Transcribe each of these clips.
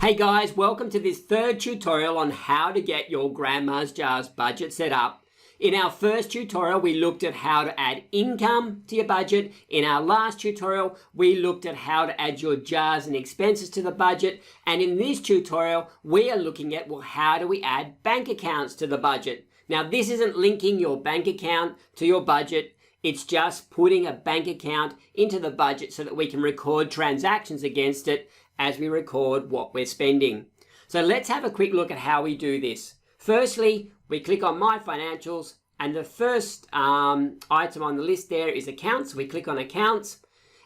Hey guys, welcome to this third tutorial on how to get your Grandma's Jars budget set up. In our first tutorial, we looked at how to add income to your budget. In our last tutorial, we looked at how to add your jars and expenses to the budget. And in this tutorial, we are looking at, well, how do we add bank accounts to the budget? Now, this isn't linking your bank account to your budget. It's just putting a bank account into the budget so that we can record transactions against it as we record what we're spending. So let's have a quick look at how we do this. Firstly, we click on My Financials, and the first item on the list there is Accounts. We click on Accounts,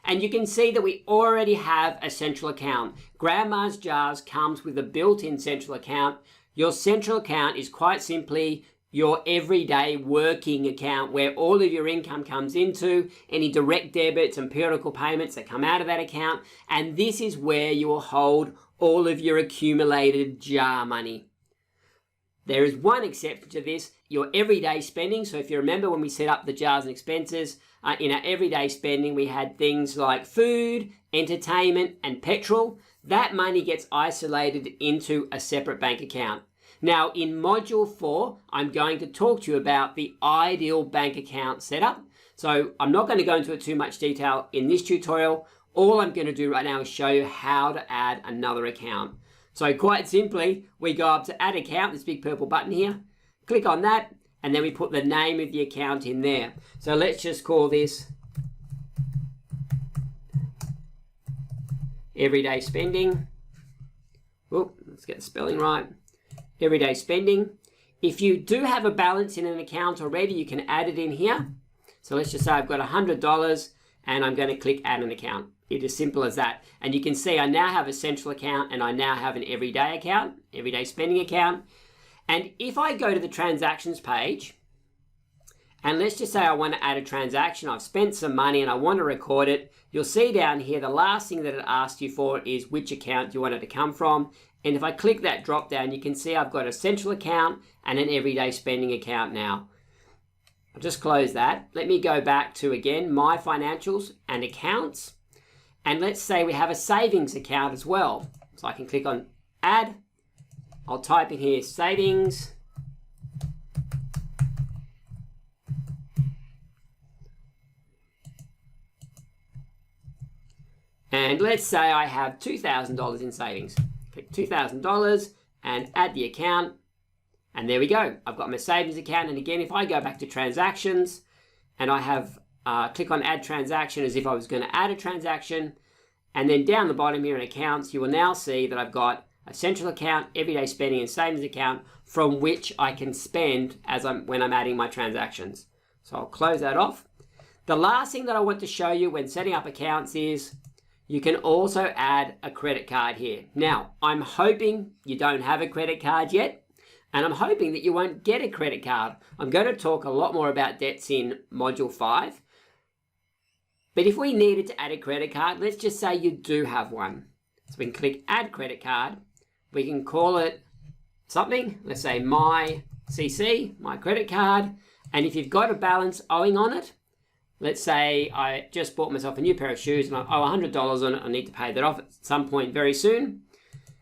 and you can see that we already have a central account. Grandma's Jars comes with a built-in central account. Your central account is quite simply your everyday working account where all of your income comes into, any direct debits and periodical payments that come out of that account, and this is where you will hold all of your accumulated jar money. There is one exception to this, your everyday spending. So if you remember when we set up the jars and expenses, in our everyday spending we had things like food, entertainment and petrol. That money gets isolated into a separate bank account. Now in Module 4, I'm going to talk to you about the ideal bank account setup. So I'm not going to go into it too much detail in this tutorial. All I'm going to do right now is show you how to add another account. So quite simply, we go up to Add Account, this big purple button here, click on that, and then we put the name of the account in there. So let's just call this Everyday Spending. Oop, let's get the spelling right. Everyday Spending. If you do have a balance in an account already, you can add it in here. So let's just say I've got $100 and I'm going to click Add an Account. It is simple as that. And you can see I now have a central account and I now have an everyday account, everyday spending account. And if I go to the transactions page, and let's just say I want to add a transaction, I've spent some money and I want to record it, you'll see down here the last thing that it asks you for is which account you want it to come from. And if I click that drop down, you can see I've got a central account and an everyday spending account now. I'll just close that. Let me go back to, again, My Financials and Accounts. And let's say we have a savings account as well. So I can click on Add. I'll type in here Savings. And let's say I have $2,000 in savings. Click $2,000 and add the account. And there we go. I've got my savings account. And again, if I go back to transactions and I have click on Add Transaction as if I was going to add a transaction. And then down the bottom here in Accounts, you will now see that I've got a central account, everyday spending and savings account from which I can spend when I'm adding my transactions. So I'll close that off. The last thing that I want to show you when setting up accounts is you can also add a credit card here. Now, I'm hoping you don't have a credit card yet, and I'm hoping that you won't get a credit card. I'm going to talk a lot more about debts in Module 5. But if we needed to add a credit card, let's just say you do have one. So we can click Add Credit Card. We can call it something. Let's say My CC, My Credit Card. And if you've got a balance owing on it, let's say I just bought myself a new pair of shoes and I owe $100 on it. I need to pay that off at some point very soon.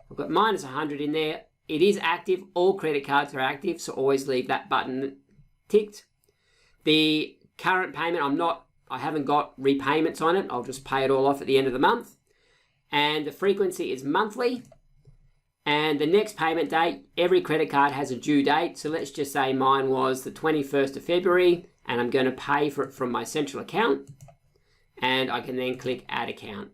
I've got minus 100 in there. It is active. All credit cards are active, so always leave that button ticked. The current payment, I haven't got repayments on it. I'll just pay it all off at the end of the month. And the frequency is monthly. And the next payment date, every credit card has a due date. So let's just say mine was the 21st of February. And I'm going to pay for it from my central account. And I can then click Add Account.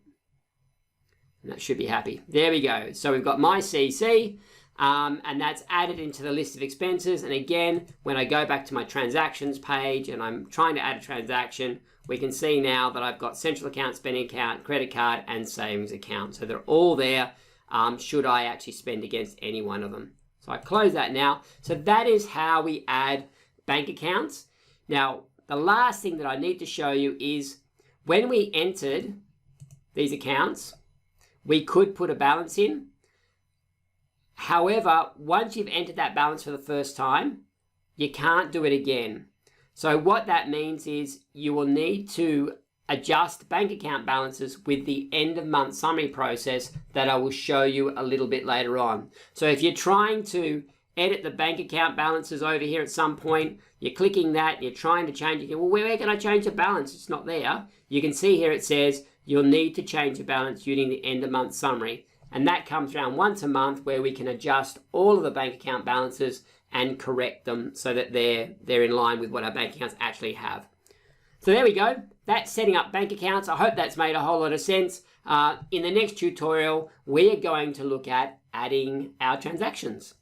And that should be happy. There we go. So we've got My CC. And that's added into the list of expenses. And again, when I go back to my transactions page and I'm trying to add a transaction, we can see now that I've got central account, spending account, credit card, and savings account. So they're all there should I actually spend against any one of them. So I close that now. So that is how we add bank accounts. Now, the last thing that I need to show you is when we entered these accounts, we could put a balance in. However, once you've entered that balance for the first time, you can't do it again. So what that means is you will need to adjust bank account balances with the end of month summary process that I will show you a little bit later on. So if you're trying to edit the bank account balances over here at some point, you're clicking that, you're trying to change it. Well, where can I change the balance? It's not there. You can see here it says you'll need to change the balance using the end of month summary. And that comes around once a month where we can adjust all of the bank account balances and correct them so that they're in line with what our bank accounts actually have. So there we go. That's setting up bank accounts. I hope that's made a whole lot of sense. In the next tutorial, we are going to look at adding our transactions.